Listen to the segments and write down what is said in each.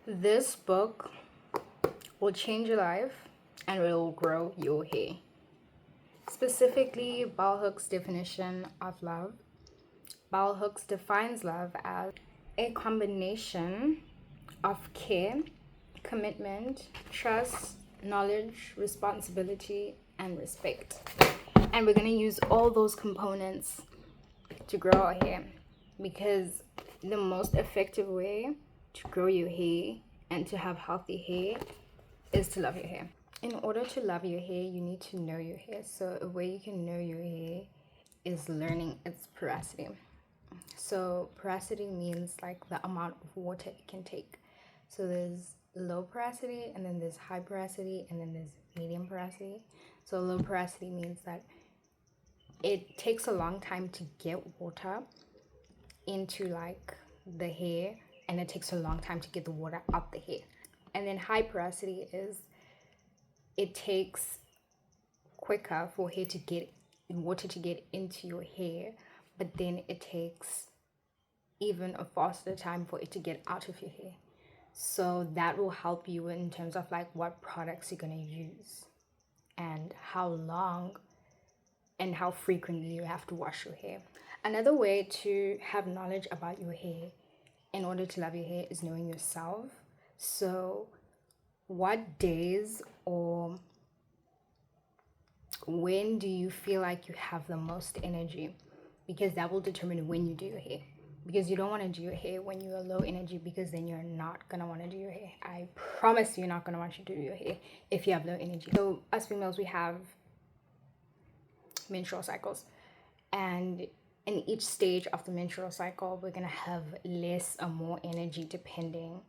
This book will change your life and it will grow your hair. Specifically, Bell Hooks' definition of love. Bell Hooks defines love as a combination of care, commitment, trust, knowledge, responsibility, and respect. And we're going to use all those components to grow our hair, because the most effective way to grow your hair and to have healthy hair is to love your hair. In order to love your hair, you need to know your hair. So a way you can know your hair is learning its porosity. So porosity means like the amount of water it can take. So there's low porosity, and then there's high porosity, and then there's medium porosity. So low porosity means that it takes a long time to get water into like the hair, and it takes a long time to get the water out the hair. And then high porosity is it takes quicker for hair to get water to get into your hair, but then it takes even a faster time for it to get out of your hair. So that will help you in terms of like what products you're going to use and how long and how frequently you have to wash your hair. Another way to have knowledge about your hair in order to love your hair is knowing yourself. So what days or when do you feel like you have the most energy? Because that will determine when you do your hair. Because you don't want to do your hair when you're low energy, because then you're not going to want to do your hair. I promise you're not going to want to do your hair if you have low energy. So us females, we have menstrual cycles, and in each stage of the menstrual cycle we're gonna have less or more energy depending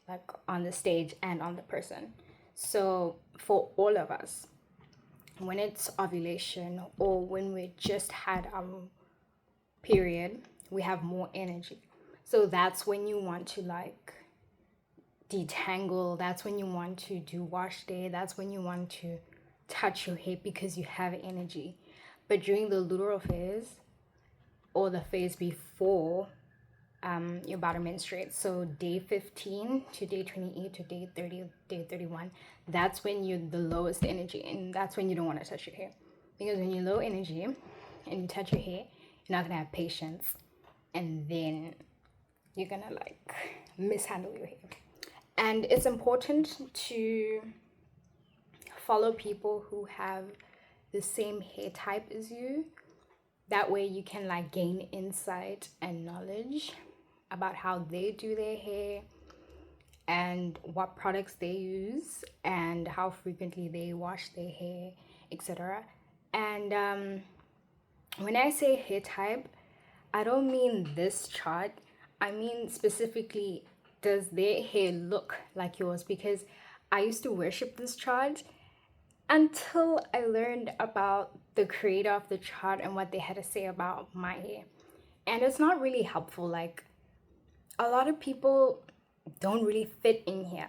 like on the stage and on the person. So for all of us, when it's ovulation or when we just had period, we have more energy. So that's when you want to like detangle, that's when you want to do wash day, that's when you want to touch your hair because you have energy. But during the luteal phase or the phase before you're about to menstruate, so day 15 to day 28 to day 30, day 31, that's when you're the lowest energy, and that's when you don't want to touch your hair. Because when you're low energy and you touch your hair, you're not gonna have patience, and then you're gonna like mishandle your hair. And it's important to follow people who have the same hair type as you. That way you can like gain insight and knowledge about how they do their hair and what products they use and how frequently they wash their hair, etc. And when I say hair type, I don't mean this chart. I mean specifically, does their hair look like yours? Because I used to worship this chart until I learned about the creator of the chart and what they had to say about my hair. And it's not really helpful. Like, a lot of people don't really fit in here.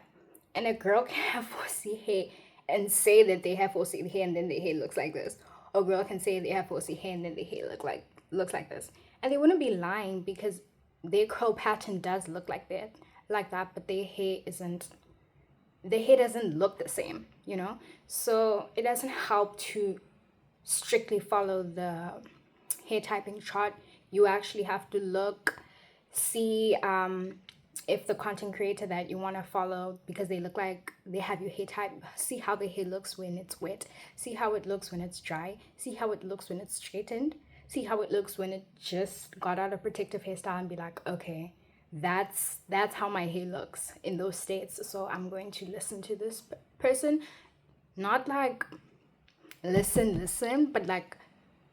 And a girl can have 4C hair and say that they have 4C hair and then their hair looks like this. Or a girl can say they have 4C hair and then their hair looks like this. And they wouldn't be lying, because their curl pattern does look like that, but their hair doesn't look the same, you know? So it doesn't help to strictly follow the hair typing chart. You actually have to see if the content creator that you want to follow, because they look like they have your hair type, see how the hair looks when it's wet, see how it looks when it's dry, see how it looks when it's straightened, see how it looks when it just got out of protective hairstyle, and be like, okay, that's how my hair looks in those states. So I'm going to listen to this person, not like listen, but like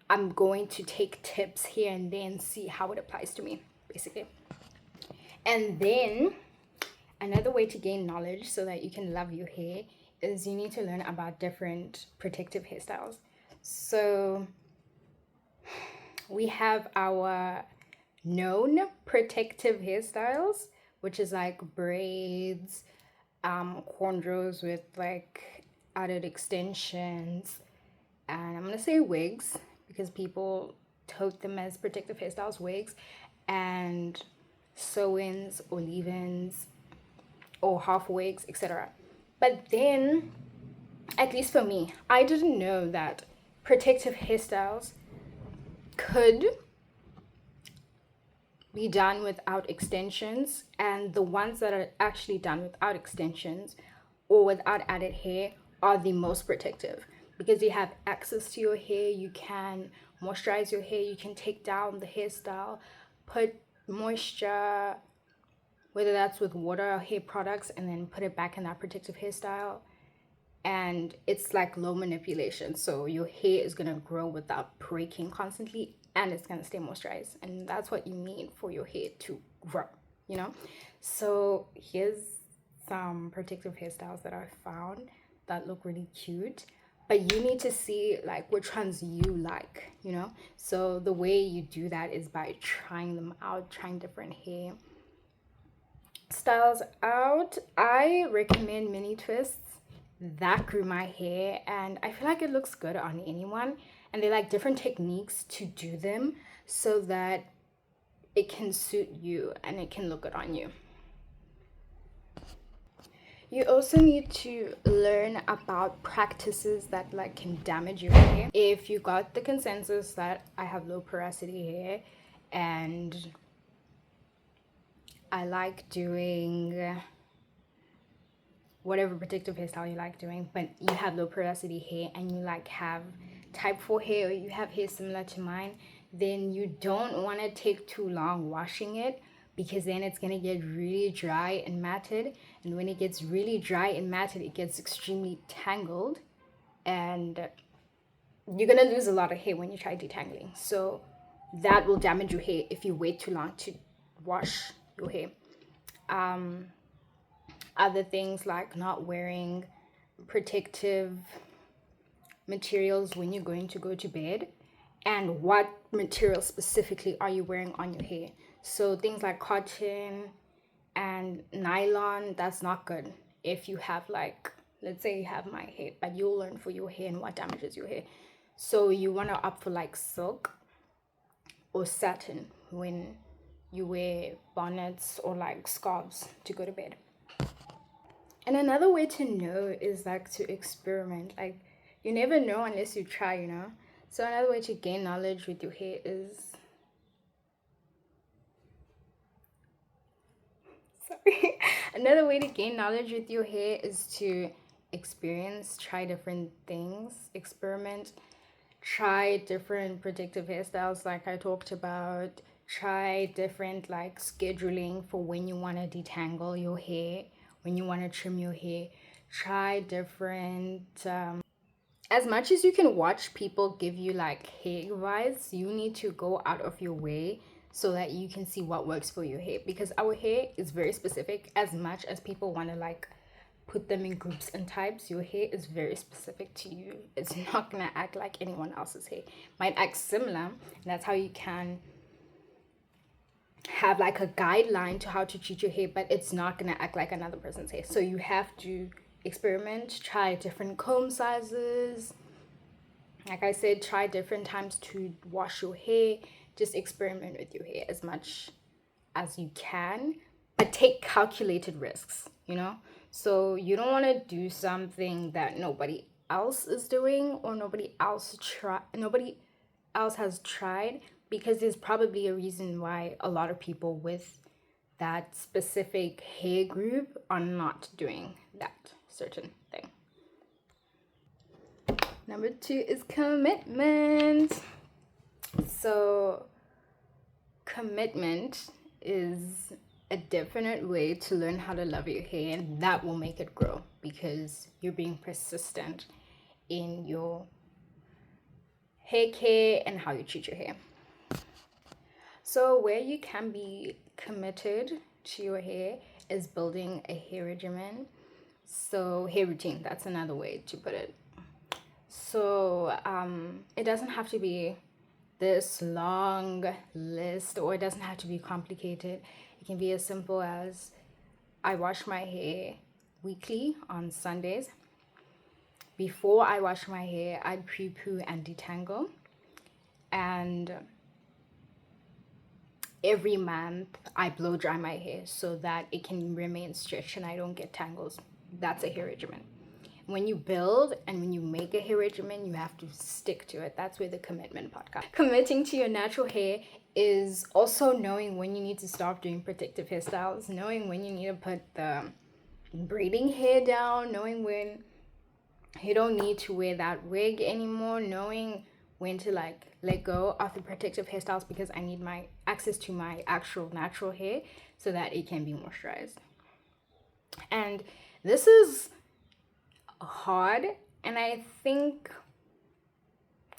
I'm going to take tips here and there and see how it applies to me, basically. And then another way to gain knowledge so that you can love your hair is you need to learn about different protective hairstyles. So we have our known protective hairstyles, which is like braids, cornrows with like added extensions, and I'm gonna say wigs because people tote them as protective hairstyles, wigs, and sew-ins or leave-ins, or half wigs, etc. But then, at least for me, I didn't know that protective hairstyles could be done without extensions, and the ones that are actually done without extensions or without added hair are the most protective, because you have access to your hair. You can moisturize your hair, you can take down the hairstyle, put moisture, whether that's with water or hair products, and then put it back in that protective hairstyle. And it's like low manipulation, so your hair is going to grow without breaking constantly, and it's going to stay moisturized, and that's what you need for your hair to grow, you know. So here's some protective hairstyles that I found that look really cute, but you need to see like which ones you like, you know. So the way you do that is by trying them out, trying different hair styles out. I recommend mini twists. That grew my hair, and I feel like it looks good on anyone, and they like different techniques to do them so that it can suit you and it can look good on you. You also need to learn about practices that like can damage your hair. If you got the consensus that I have low porosity hair and I like doing whatever protective hairstyle you like doing, but you have low porosity hair and you like have type 4 hair, or you have hair similar to mine, then you don't want to take too long washing it, because then it's going to get really dry and matted, and when it gets really dry and matted, it gets extremely tangled, and you're going to lose a lot of hair when you try detangling. So that will damage your hair if you wait too long to wash your hair. Other things like not wearing protective materials when you're going to go to bed, and what material specifically are you wearing on your hair. So things like cotton and nylon, that's not good if you have, like, let's say you have my hair, but you'll learn for your hair and what damages your hair. So you want to opt for like silk or satin when you wear bonnets or like scarves to go to bed. And another way to know is like to experiment. Like, you never know unless you try, you know. So another way to gain knowledge with your hair is, sorry, another way to gain knowledge with your hair is to experience, try different things, experiment, try different protective hairstyles like I talked about, try different like scheduling for when you want to detangle your hair, when you want to trim your hair, try different as much as you can watch people give you like hair advice, you need to go out of your way so that you can see what works for your hair, because our hair is very specific. As much as people want to like put them in groups and types, your hair is very specific to you. It's not gonna act like anyone else's hair. Might act similar, and that's how you can have like a guideline to how to treat your hair, but it's not gonna act like another person's hair. So you have to experiment, try different comb sizes. Like I said, try different times to wash your hair. Just experiment with your hair as much as you can, but take calculated risks, you know? So you don't want to do something that nobody else is doing, or nobody else has tried, because there's probably a reason why a lot of people with that specific hair group are not doing that certain thing. Number 2 is commitment. So commitment is a definite way to learn how to love your hair, and that will make it grow because you're being persistent in your hair care and how you treat your hair. So where you can be committed to your hair is building a hair regimen. So hair routine, that's another way to put it. So it doesn't have to be this long list, or it doesn't have to be complicated. It can be as simple as I wash my hair weekly on Sundays. Before I wash my hair, I pre-poo and detangle, and every month I blow dry my hair so that it can remain stretched and I don't get tangles. That's a hair regimen. When you build and when you make a hair regimen, you have to stick to it. That's where the commitment part comes. Committing to your natural hair is also knowing when you need to stop doing protective hairstyles, knowing when you need to put the braiding hair down, knowing when you don't need to wear that wig anymore, knowing when to like let go of the protective hairstyles because I need my access to my actual natural hair so that it can be moisturized. And this is hard, and I think,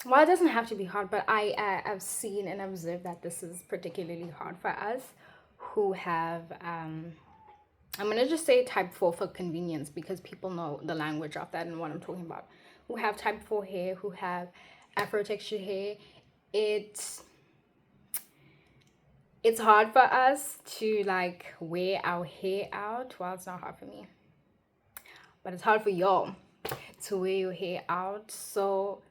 well, it doesn't have to be hard, but I've seen and observed that this is particularly hard for us who have I'm gonna just say type 4 for convenience because people know the language of that and what I'm talking about, who have type 4 hair, who have afro-textured hair. It's hard for us to like wear our hair out. Well, it's not hard for me, but it's hard for y'all to wear your hair out. So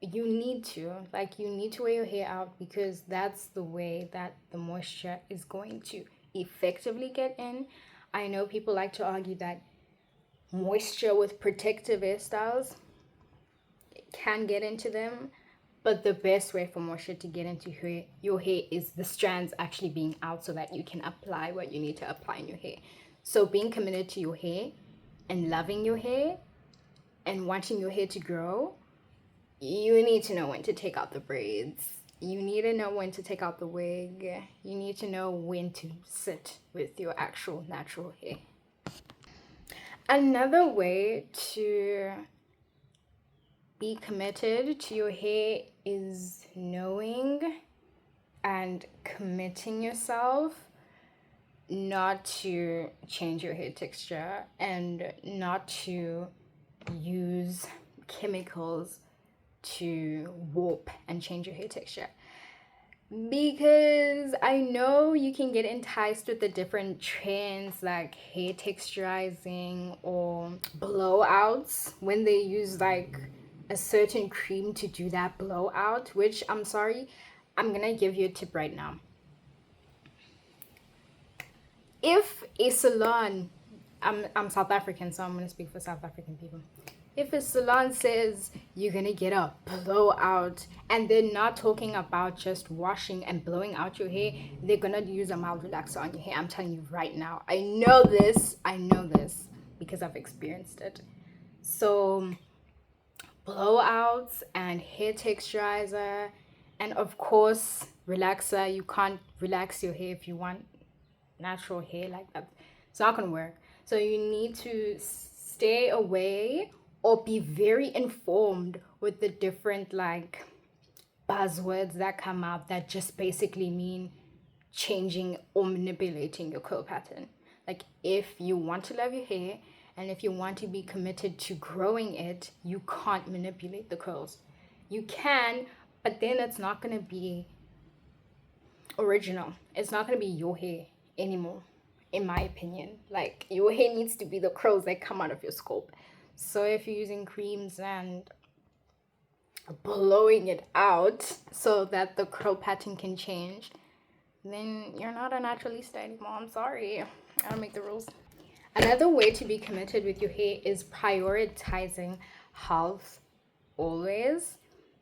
you need to wear your hair out because that's the way that the moisture is going to effectively get in. I know people like to argue that moisture with protective hairstyles can get into them, but the best way for moisture to get into your hair is the strands actually being out so that you can apply what you need to apply in your hair. So being committed to your hair and loving your hair and wanting your hair to grow, you need to know when to take out the braids. You need to know when to take out the wig. You need to know when to sit with your actual natural hair. Another way to be committed to your hair is knowing and committing yourself not to change your hair texture and not to use chemicals to warp and change your hair texture. Because I know you can get enticed with the different trends like hair texturizing or blowouts when they use like a certain cream to do that blowout, which I'm sorry, I'm gonna give you a tip right now. If a salon, I'm South African, so I'm gonna speak for South African people. If a salon says you're gonna get a blowout and they're not talking about just washing and blowing out your hair, they're gonna use a mild relaxer on your hair. I'm telling you right now. I know this because I've experienced it. So blowouts and hair texturizer and of course relaxer. You can't relax your hair if you want natural hair like that. It's not gonna work. So you need to stay away or be very informed with the different like buzzwords that come out that just basically mean changing or manipulating your curl pattern. Like if you want to love your hair and if you want to be committed to growing it, you can't manipulate the curls. You can, but then it's not gonna be original. It's not gonna be your hair anymore, in my opinion. Like your hair needs to be the curls that come out of your scalp. So if you're using creams and blowing it out so that the curl pattern can change, then you're not a naturalista anymore. I'm sorry, I don't make the rules. Another way to be committed with your hair is prioritizing health always.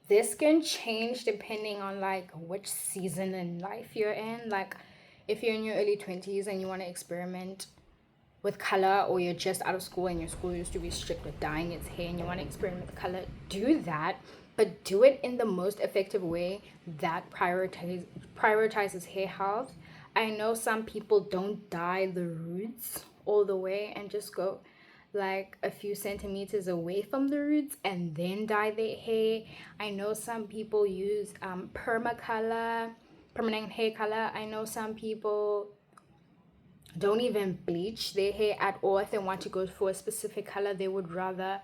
This can change depending on like which season in life you're in. Like if you're in your early 20s and you want to experiment with color, or you're just out of school and your school used to be strict with dyeing its hair and you want to experiment with color, do that, but do it in the most effective way that prioritizes hair health. I know some people don't dye the roots all the way and just go like a few centimeters away from the roots and then dye their hair. I know some people use permanent hair color. I know some people don't even bleach their hair at all. If they want to go for a specific color, they would rather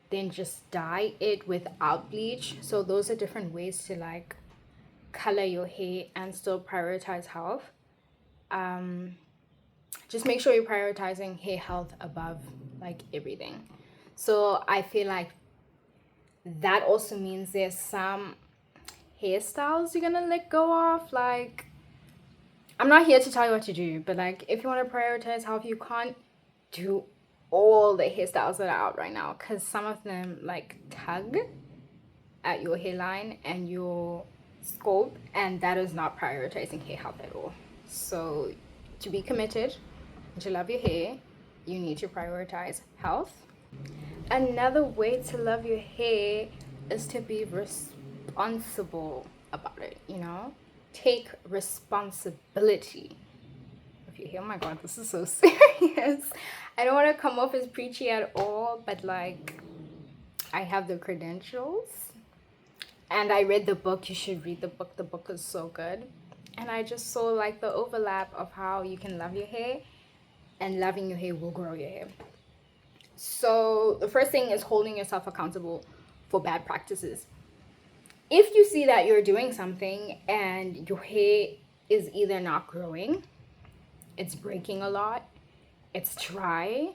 than just dye it without bleach. So those are different ways to like color your hair and still prioritize health. Just make sure you're prioritizing hair health above like everything. So I feel like that also means there's some hairstyles you're gonna let go of, like I'm not here to tell you what to do, but like if you want to prioritize health, you can't do all the hairstyles that are out right now, because some of them like tug at your hairline and your scalp, and that is not prioritizing hair health at all. So to be committed and to love your hair, you need to prioritize health. Another way to love your hair is to be responsible about it, you know? Take responsibility of your hair. Oh my god, this is so serious. I don't want to come off as preachy at all, but like, I have the credentials and I read the book. You should read the book. The book is so good. And I just saw like the overlap of how you can love your hair, and loving your hair will grow your hair. So the first thing is holding yourself accountable for bad practices. If you see that you're doing something and your hair is either not growing, it's breaking a lot, it's dry,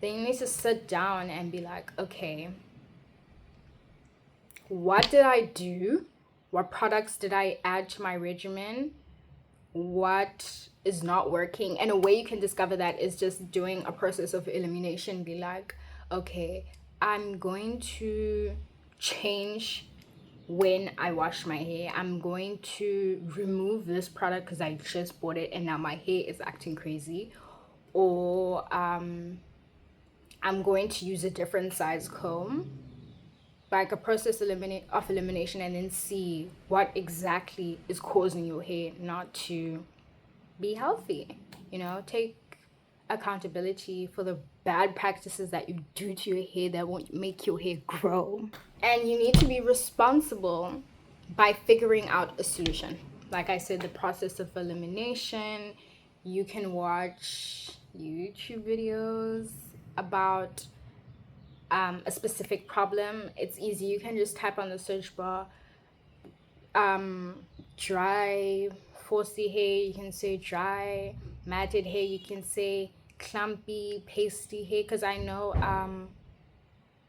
then you need to sit down and be like, okay, what did I do? What products did I add to my regimen? What is not working? And a way you can discover that is just doing a process of elimination. Be like, okay, I'm going to change when I wash my hair. I'm going to remove this product because I just bought it and now my hair is acting crazy. Or I'm going to use a different size comb, like a process of elimination, and then see what exactly is causing your hair not to be healthy. You know, take accountability for the bad practices that you do to your hair that won't make your hair grow. And you need to be responsible by figuring out a solution. Like I said, the process of elimination. You can watch YouTube videos about a specific problem. It's easy. You can just type on the search bar dry forcey hair, you can say dry matted hair, you can say clumpy pasty hair, because I know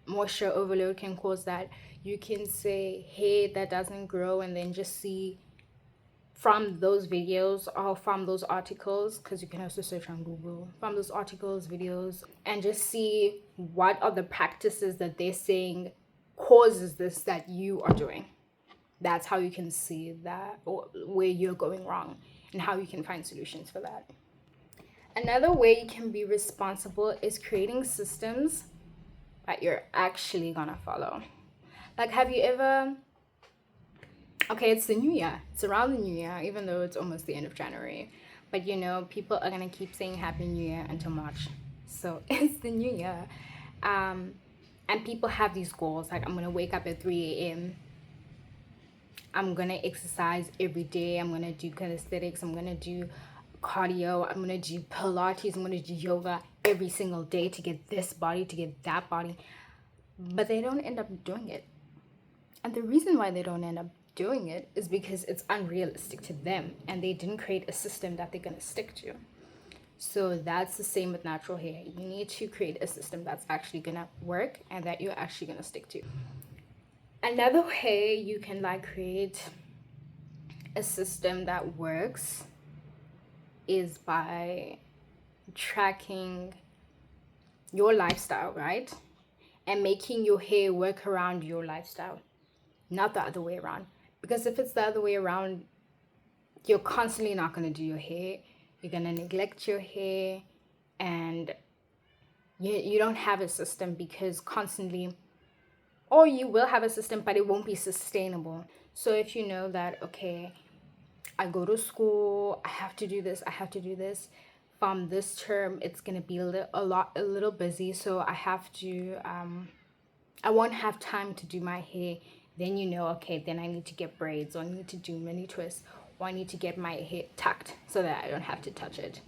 moisture overload can cause that. You can say hair that doesn't grow, and then just see from those videos or from those articles, because you can also search on Google, from those articles, videos, and just see what are the practices that they're saying causes this that you are doing. That's how you can see that, or where you're going wrong, and how you can find solutions for that. Another way you can be responsible is creating systems that you're actually gonna follow. Like, have you ever, okay, it's the new year, it's around the new year, even though it's almost the end of January, but you know, people are gonna keep saying Happy New Year until March. So it's the new year. And people have these goals, like, I'm gonna wake up at 3 a.m. I'm gonna exercise every day. I'm gonna do calisthenics. I'm gonna do cardio. I'm gonna do Pilates. I'm gonna do yoga every single day to get this body, to get that body. But they don't end up doing it. And the reason why they don't end up doing it is because it's unrealistic to them, and they didn't create a system that they're gonna stick to. So that's the same with natural hair. You need to create a system that's actually gonna work and that you're actually gonna stick to. Another way you can like create a system that works is by tracking your lifestyle, right? And making your hair work around your lifestyle, not the other way around. Because if it's the other way around, you're constantly not going to do your hair. You're going to neglect your hair, and you don't have a system, because constantly, or you will have a system, but it won't be sustainable. So if you know that, okay, I go to school, I have to do this, I have to do this. From this term, it's gonna be a little busy, so I have to, I won't have time to do my hair. Then you know, okay, then I need to get braids, or I need to do mini twists, or I need to get my hair tucked so that I don't have to touch it.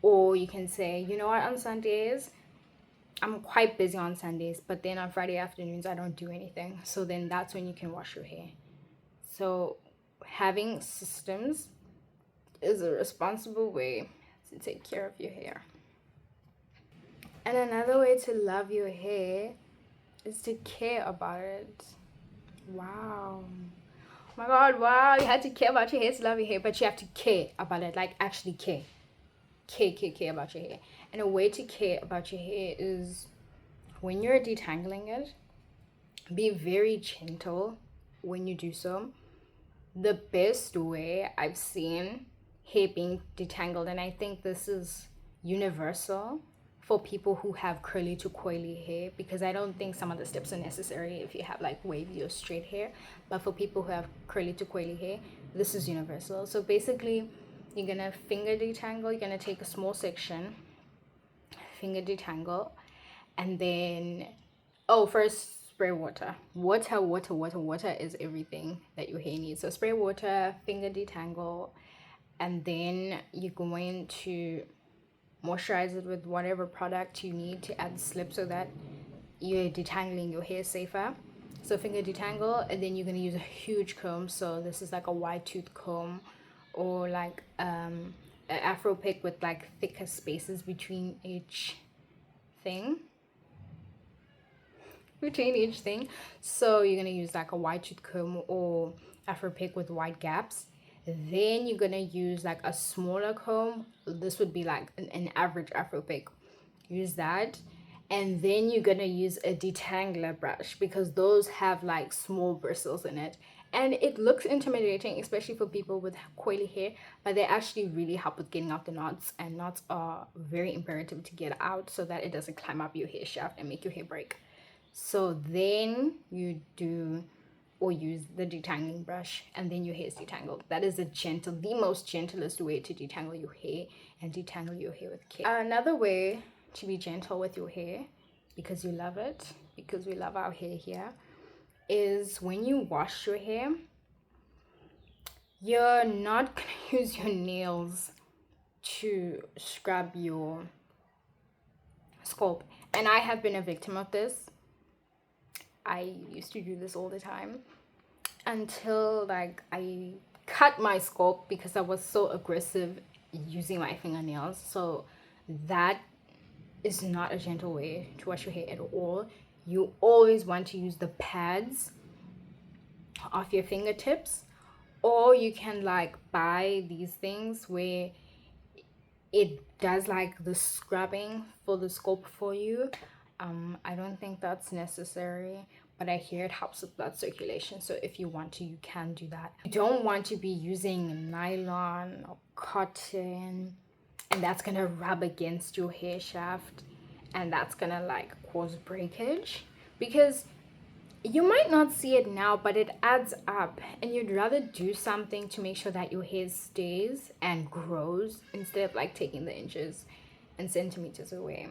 Or you can say, you know what, on Sundays, I'm quite busy on Sundays, but then on Friday afternoons, I don't do anything. So then that's when you can wash your hair. So having systems is a responsible way to take care of your hair. And another way to love your hair is to care about it. Wow. my god, wow, you had to care about your hair to love your hair, but you have to care about it, like actually care about your hair. And a way to care about your hair is when you're detangling it, be very gentle when you do so. The best way I've seen hair being detangled, and I think this is universal for people who have curly to coily hair, because I don't think some of the steps are necessary if you have like wavy or straight hair, but for people who have curly to coily hair, this is universal. So basically, you're gonna finger detangle. You're gonna take a small section, finger detangle, and then first spray water. Water is everything that your hair needs. So spray water, finger detangle, and then you're going to moisturize it with whatever product you need to add slip so that you're detangling your hair safer. So finger detangle, and then you're going to use a huge comb. So this is like a wide tooth comb, or like an afro pick with like thicker spaces between each thing. So you're going to use like a wide tooth comb or afro pick with wide gaps. Then you're gonna use like a smaller comb. This would be like an average afro pick. Use that. And then you're gonna use a detangler brush, because those have like small bristles in it, and it looks intimidating, especially for people with coily hair, but they actually really help with getting out the knots, and knots are very imperative to get out so that it doesn't climb up your hair shaft and make your hair break. So then you do or use the detangling brush, and then your hair is detangled. That is the most gentlest way to detangle your hair, and detangle your hair with care. Another way to be gentle with your hair, because you love it, because we love our hair here, is when you wash your hair, you're not gonna use your nails to scrub your scalp. And I have been a victim of this. I used to do this all the time until like I cut my scalp because I was so aggressive using my fingernails. So that is not a gentle way to wash your hair at all. You always want to use the pads off your fingertips, or you can like buy these things where it does like the scrubbing for the scalp for you. I don't think that's necessary, but I hear it helps with blood circulation. So if you want to, you can do that. You don't want to be using nylon or cotton, and that's gonna rub against your hair shaft, and that's gonna like cause breakage, because you might not see it now, but it adds up, and you'd rather do something to make sure that your hair stays and grows instead of like taking the inches and centimeters away.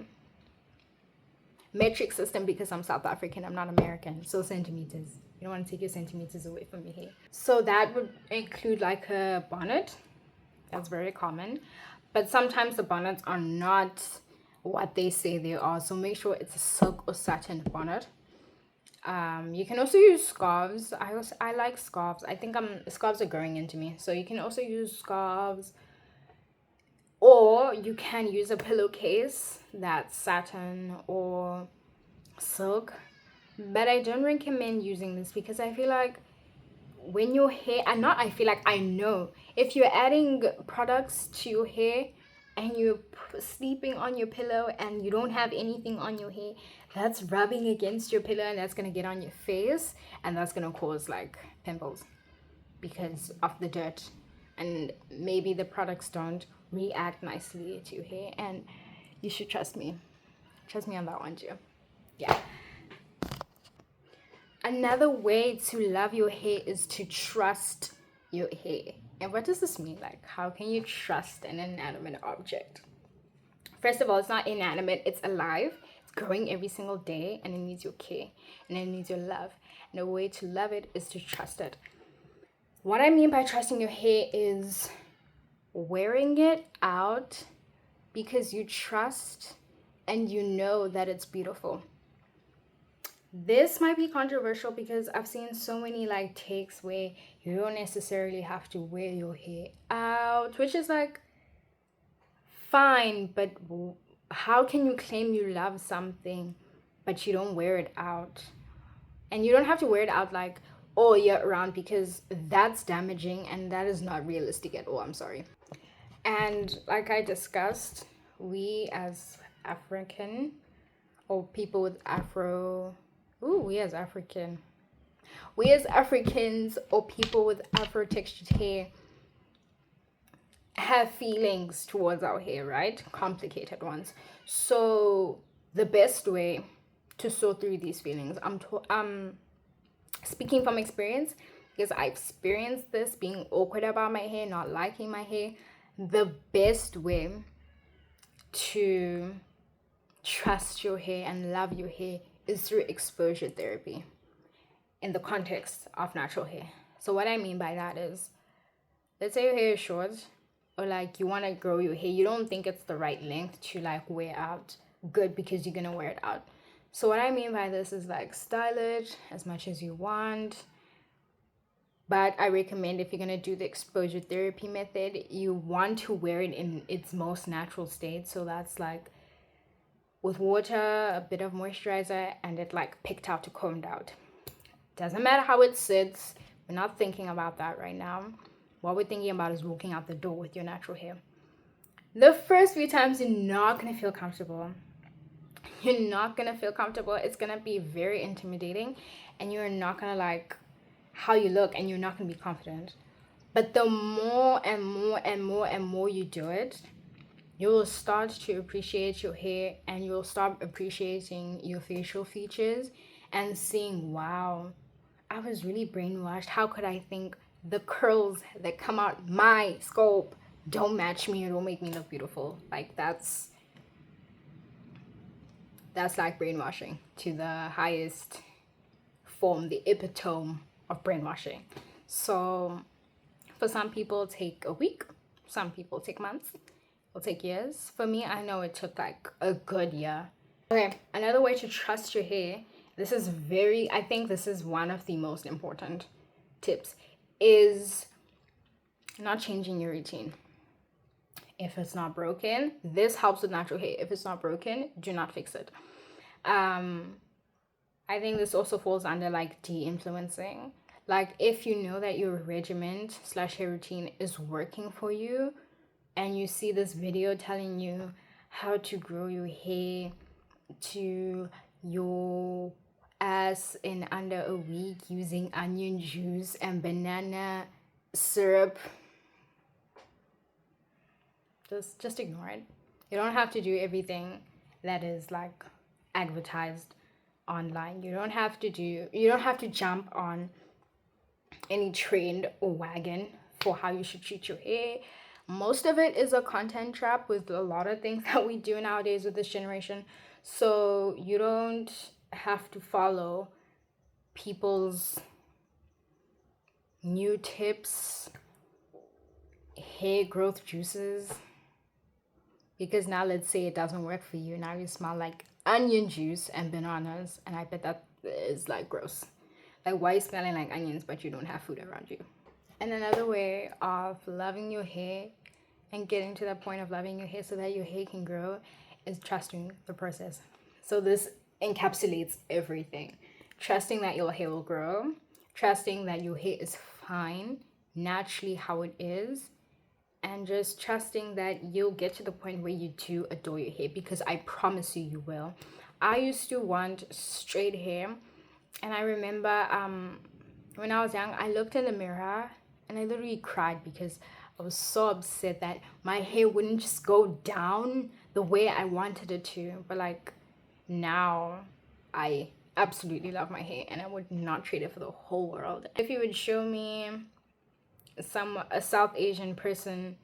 Metric system, because I'm South African, I'm not American, so centimeters. You don't want to take your centimeters away from your hair. So that would include like a bonnet. That's very common, but sometimes the bonnets are not what they say they are, so make sure it's a silk or satin bonnet. You can also use scarves. I like scarves. I think scarves are growing into me, so you can also use scarves, or you can use a pillowcase that's satin or silk. But I don't recommend using this, because I feel like when your hair, and not I feel like, I know, if you're adding products to your hair and you're sleeping on your pillow and you don't have anything on your hair, that's rubbing against your pillow, and that's going to get on your face, and that's going to cause like pimples because of the dirt, and maybe the products don't react nicely to your hair. And you should trust me on that one too. Yeah. Another way to love your hair is to trust your hair. And what does this mean? Like, how can you trust an inanimate object? First of all, it's not inanimate, it's alive. It's growing every single day, and it needs your care, and it needs your love. And the way to love it is to trust it. What I mean by trusting your hair is wearing it out because you trust and you know that it's beautiful. This might be controversial, because I've seen so many like takes where you don't necessarily have to wear your hair out, which is like fine, but how can you claim you love something but you don't wear it out? And you don't have to wear it out like all year round, because that's damaging and that is not realistic at all. I'm sorry. And like I discussed, we as African, or people with we as Africans or people with afro-textured hair have feelings towards our hair, right? Complicated ones. So the best way to sort through these feelings, I'm speaking from experience, because I experienced this, being awkward about my hair, not liking my hair. The best way to trust your hair and love your hair is through exposure therapy in the context of natural hair. So what I mean by that is, let's say your hair is short, or like you want to grow your hair, you don't think it's the right length to like wear out good because you're gonna wear it out. So what I mean by this is like, style it as much as you want, but I recommend, if you're gonna do the exposure therapy method, you want to wear it in its most natural state. So that's like with water, a bit of moisturizer, and it like picked out to combed out. Doesn't matter how it sits, we're not thinking about that right now. What we're thinking about is walking out the door with your natural hair. The first few times, you're not gonna feel comfortable. You're not gonna feel comfortable. It's gonna be very intimidating, and you're not gonna like how you look, and you're not gonna be confident. But the more and more and more and more you do it, you will start to appreciate your hair, and you'll start appreciating your facial features and seeing, wow, I was really brainwashed. How could I think the curls that come out my scalp don't match me or don't make me look beautiful? Like that's like brainwashing to the highest form, the epitome of brainwashing. So for some people take a week, some people take months, it'll take years. For me, I know it took like a good year. Okay, another way to trust your hair, I think this is one of the most important tips, is not changing your routine. If it's not broken, this helps with natural hair. If it's not broken, do not fix it. I think this also falls under like de-influencing. Like if you know that your regimen / hair routine is working for you, and you see this video telling you how to grow your hair to your ass in under a week using onion juice and banana syrup, just ignore it. You don't have to do everything that is like advertised online. You don't have to jump on any trend or wagon for how you should treat your hair. Most of it is a content trap with a lot of things that we do nowadays with this generation. So you don't have to follow people's new tips, hair growth juices, because now let's say it doesn't work for you. Now you smell like onion juice and bananas, and I bet that is like gross. Like, why are you smelling like onions but you don't have food around you? And another way of loving your hair and getting to that point of loving your hair so that your hair can grow is trusting the process. So this encapsulates everything. Trusting that your hair will grow, trusting that your hair is fine, naturally how it is, and just trusting that you'll get to the point where you do adore your hair, because I promise you will. I used to want straight hair, and I remember when I was young, I looked in the mirror and I literally cried because I was so upset that my hair wouldn't just go down the way I wanted it to. But like now, I absolutely love my hair, and I would not trade it for the whole world. If you would show me a South Asian person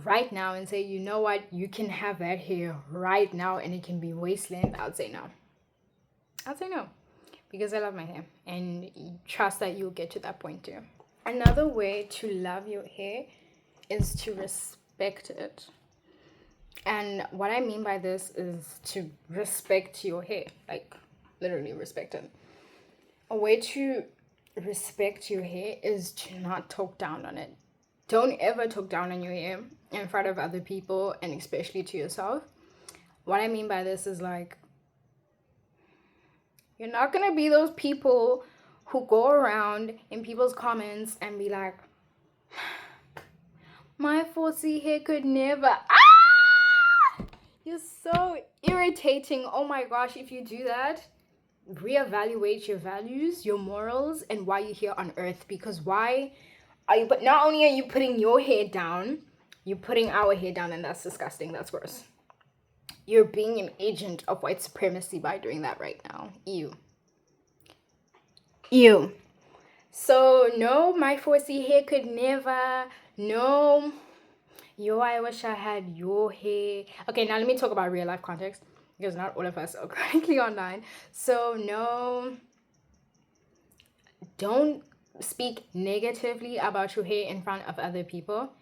right now and say, you know what, you can have that hair right now and it can be waist length, I'd say no. I'd say no, because I love my hair, and trust that you'll get to that point too. Another way to love your hair is to respect it. And what I mean by this is to respect your hair, like literally respect it. A way to respect your hair is to not talk down on it. Don't ever talk down on your hair in front of other people, and especially to yourself. What I mean by this is like, you're not gonna be those people who go around in people's comments and be like, my 4C hair could never. You're so irritating. Oh my gosh, if you do that, reevaluate your values, your morals, and why you're here on earth. Because why are you, but not only are you putting your hair down, you're putting our hair down, and that's disgusting. That's gross. You're being an agent of white supremacy by doing that right now. Ew. Ew. So no, my 4C hair could never. No. Yo, I wish I had your hair. Okay, now let me talk about real life context, because not all of us are currently online. So no, don't speak negatively about your hair in front of other people,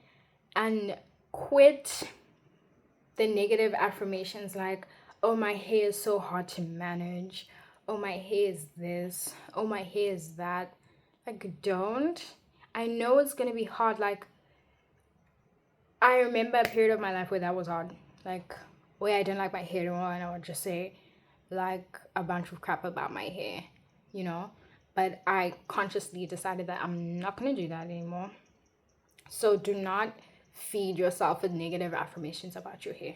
and quit the negative affirmations like, oh, my hair is so hard to manage, oh, my hair is this, oh, my hair is that. Like, don't. I know it's gonna be hard. Like, I remember a period of my life where that was hard, like where I didn't like my hair anymore, and I would just say like a bunch of crap about my hair, you know. But I consciously decided that I'm not gonna do that anymore. So do not feed yourself with negative affirmations about your hair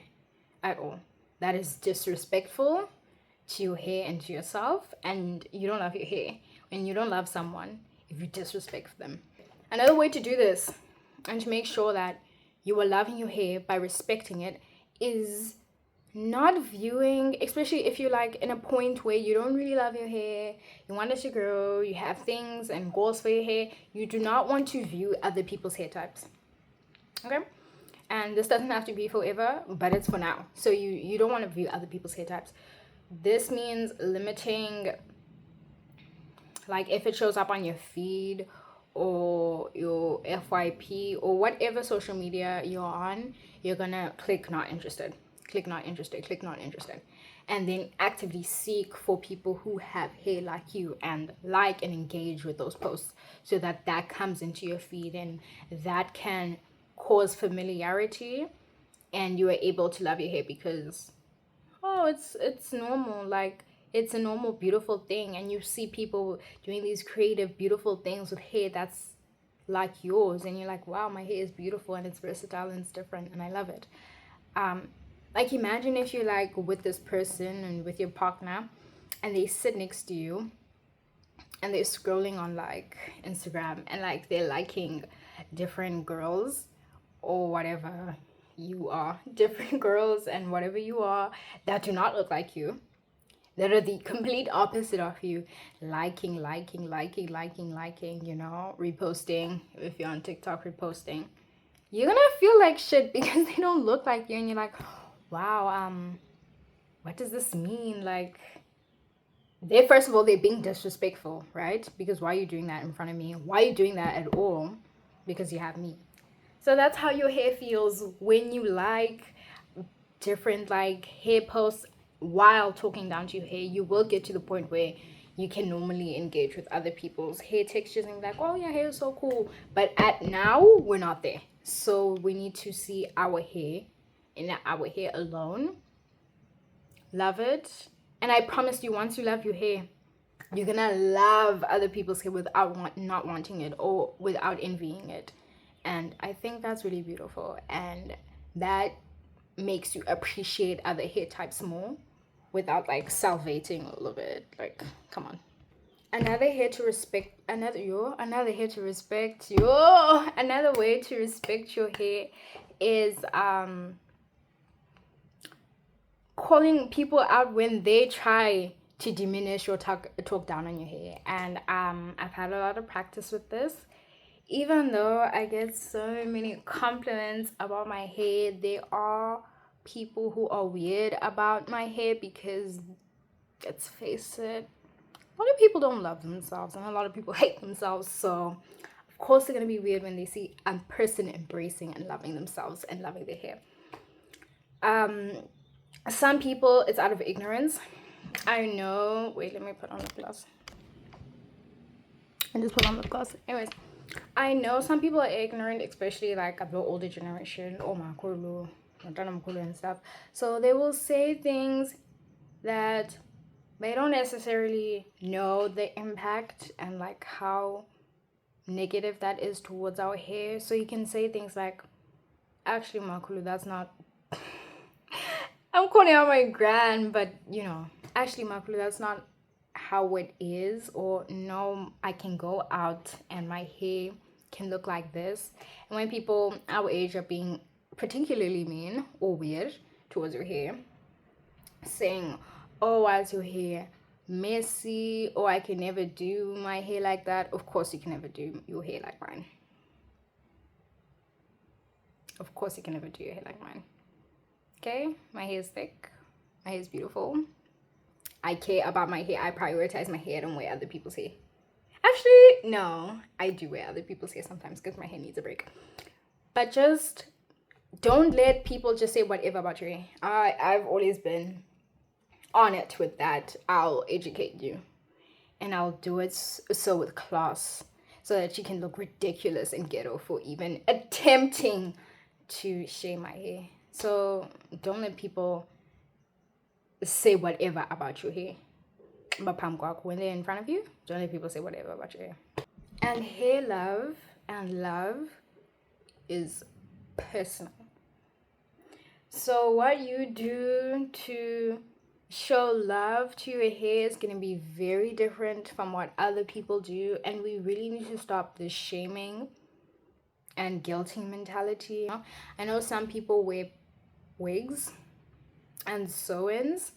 at all. That is disrespectful to your hair and to yourself, and you don't love your hair. And you don't love someone if you disrespect them. Another way to do this and to make sure that you are loving your hair by respecting it is not viewing, especially if you're like in a point where you don't really love your hair, you want it to grow, you have things and goals for your hair, you do not want to view other people's hair types. Okay? And this doesn't have to be forever, but it's for now. So you don't want to view other people's hair types. This means limiting, like if it shows up on your feed or your FYP or whatever social media you're on, you're gonna click not interested, click not interested, click not interested, and then actively seek for people who have hair like you and like and engage with those posts, so that that comes into your feed, and that can cause familiarity, and you are able to love your hair because, oh, it's normal. Like, it's a normal beautiful thing, and you see people doing these creative beautiful things with hair that's like yours, and you're like, wow, my hair is beautiful and it's versatile and it's different and I love it. Like, imagine if you're like with this person and with your partner, and they sit next to you and they're scrolling on like Instagram, and like they're liking different girls or whatever you are, different girls and whatever you are that do not look like you, that are the complete opposite of you, liking, you know, reposting. If you're on TikTok, reposting, you're gonna feel like shit because they don't look like you, and you're like, wow, what does this mean? Like, they, first of all, they're being disrespectful, right? Because why are you doing that in front of me? Why are you doing that at all? Because you have me. So that's how your hair feels when you like different like hair posts while talking down to your hair. You will get to the point where you can normally engage with other people's hair textures and be like, oh, your hair is so cool. But at now, we're not there. So we need to see our hair and our hair alone. Love it. And I promise you, once you love your hair, you're gonna love other people's hair without not wanting it or without envying it. And I think that's really beautiful, and that makes you appreciate other hair types more without like salvating all of it. Like, come on. Another way to respect another way to respect your hair is calling people out when they try to diminish or talk down on your hair. And I've had a lot of practice with this. Even though I get so many compliments about my hair, there are people who are weird about my hair because, let's face it, a lot of people don't love themselves and a lot of people hate themselves. So, of course, they're going to be weird when they see a person embracing and loving themselves and loving their hair. Some people, it's out of ignorance. I know. Wait, let me put on the gloss. I just put on the gloss. Anyways. I know some people are ignorant, especially like the older generation, and stuff. So they will say things that they don't necessarily know the impact and like how negative that is towards our hair. So you can say things like, actually Makulu, that's not I'm calling out my grand, but you know, actually Makulu, that's not how it is. Or no, I can go out and my hair can look like this. And when people our age are being particularly mean or weird towards your hair, saying, oh, why is your hair messy? Or I can never do my hair like that. Of course you can never do your hair like mine. Of course you can never do your hair like mine. Okay, my hair is thick, my hair is beautiful, I care about my hair, I prioritize my hair, I don't wear other people's hair. Actually, no, I do wear other people's hair sometimes because my hair needs a break. But just don't let people just say whatever about your hair. I've always been on it with that. I'll educate you, and I'll do it so with class, so that you can look ridiculous and ghetto for even attempting to shave my hair. So don't let people say whatever about your hair. But when they're in front of you, don't let people say whatever about your hair. And hair love and love is personal. So what you do to show love to your hair is going to be very different from what other people do. And we really need to stop this shaming and guilting mentality. I know some people wear wigs and sew-ins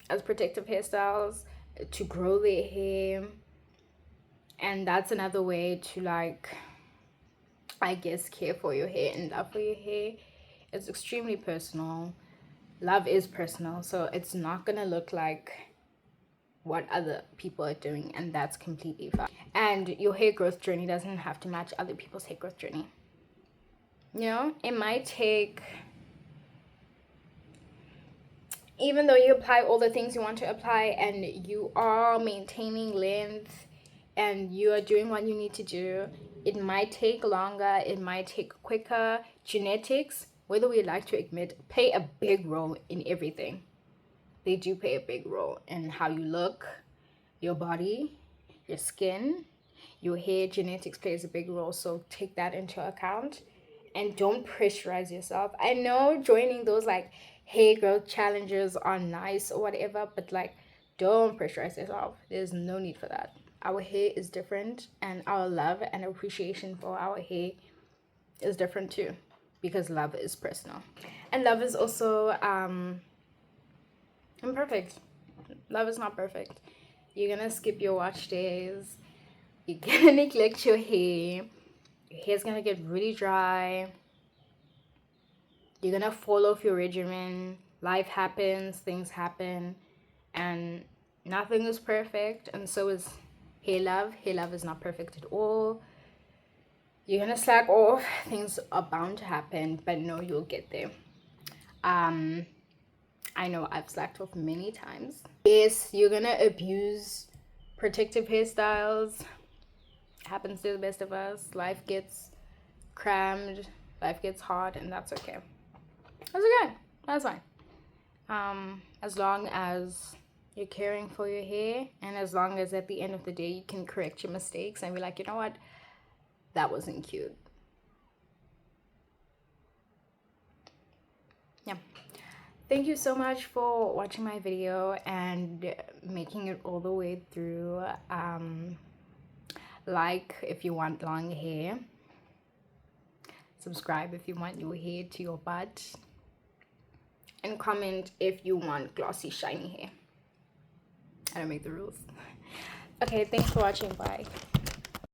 as protective hairstyles to grow their hair, and that's another way to, like, I guess, care for your hair and love for your hair. It's extremely personal. Love is personal, so it's not gonna look like what other people are doing, and that's completely fine. And your hair growth journey doesn't have to match other people's hair growth journey. You know, it might take, even though you apply all the things you want to apply and you are maintaining length and you are doing what you need to do, it might take longer, it might take quicker. Genetics, whether we like to admit, play a big role in everything. They do play a big role in how you look, your body, your skin, your hair. Genetics plays a big role, so take that into account. And don't pressurize yourself. I know joining those like hair growth challenges are nice or whatever, but like, don't pressurize yourself. There's no need for that. Our hair is different, and our love and appreciation for our hair is different too, because love is personal. And love is also imperfect. Love is not perfect. You're gonna skip your watch days, you're gonna neglect your hair, your hair's gonna get really dry, you're gonna fall off your regimen, life happens, things happen, and nothing is perfect, and so is hair love. Hair love is not perfect at all. You're gonna slack off, things are bound to happen, but no, you'll get there. I know I've slacked off many times. Yes, you're gonna abuse protective hairstyles. Happens to the best of us. Life gets crammed, life gets hard, and that's okay. That's okay. That's fine. As long as you're caring for your hair, and as long as at the end of the day you can correct your mistakes and be like, you know what, that wasn't cute. Yeah. Thank you so much for watching my video and making it all the way through. Like if you want long hair, subscribe if you want your hair to your butt, and comment if you want glossy shiny hair. I don't make the rules. Okay, thanks for watching. Bye.